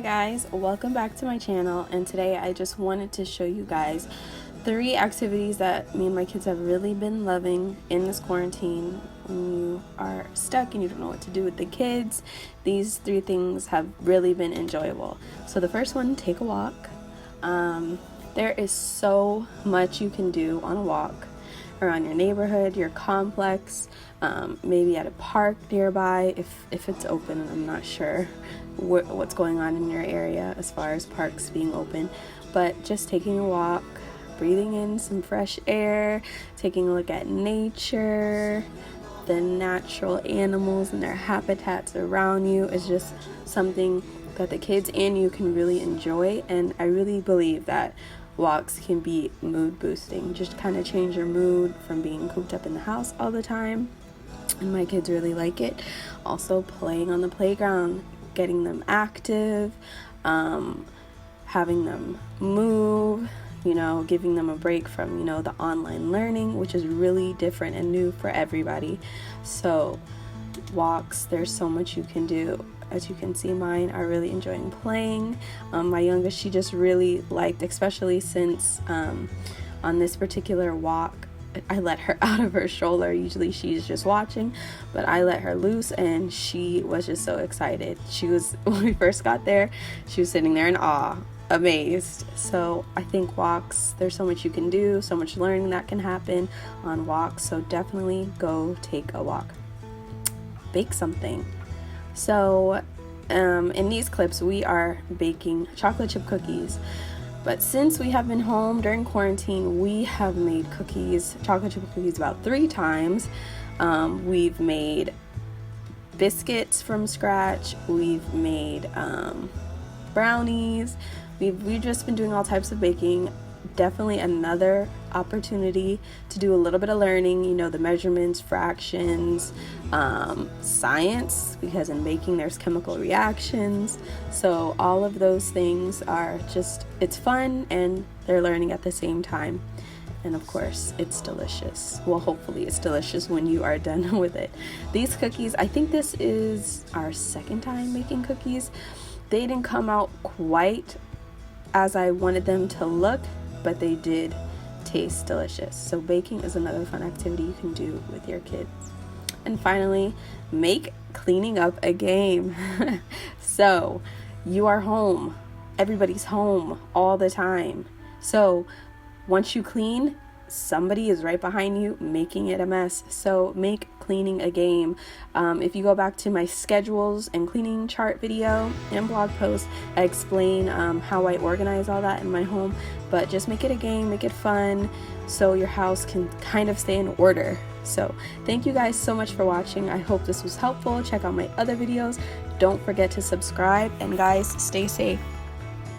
guys, welcome back to my channel, and today I just wanted to show you guys 3 activities that me and my kids have really been loving in this quarantine. When you are stuck and you don't know what to do with the kids, these 3 things have really been enjoyable. So the first one, take a walk. There is so much you can do on a walk around your neighborhood, your complex, maybe at a park nearby if it's open. I'm not sure what's going on in your area as far as parks being open, but just taking a walk, breathing in some fresh air, taking a look at nature, the natural animals and their habitats around you is just something that the kids and you can really enjoy. And I really believe that walks can be mood boosting, just kind of change your mood from being cooped up in the house all the time, and my kids really like it. Also, playing on the playground, getting them active, having them move, giving them a break from the online learning, which is really different and new for everybody. So walks, there's so much you can do. As you can see, mine are really enjoying playing. My youngest, she just really liked, especially since on this particular walk, I let her out of her stroller. Usually she's just watching, but I let her loose and she was just so excited. When we first got there, she was sitting there in awe, amazed. So I think walks, there's so much you can do, so much learning that can happen on walks. So definitely go take a walk. Bake something. So in these clips we are baking chocolate chip cookies, but since we have been home during quarantine, we have made chocolate chip cookies about 3 times. We've made biscuits from scratch, we've made brownies, we've just been doing all types of baking. Definitely another opportunity to do a little bit of learning, the measurements, fractions, science, because in baking there's chemical reactions. So all of those things are just, it's fun and they're learning at the same time. And of course, it's delicious. Well, hopefully it's delicious when you are done with it. These cookies, I think this is our 2nd time making cookies. They didn't come out quite as I wanted them to look, but they did taste delicious. So baking is another fun activity you can do with your kids. And finally, make cleaning up a game. So you are home, everybody's home all the time. So once you clean, somebody is right behind you making it a mess. So make cleaning a game. If you go back to my schedules and cleaning chart video and blog post, I explain how I organize all that in my home. But just make it a game, make it fun, so your house can kind of stay in order. So thank you guys so much for watching. I hope this was helpful. Check out my other videos. Don't forget to subscribe, and guys, stay safe.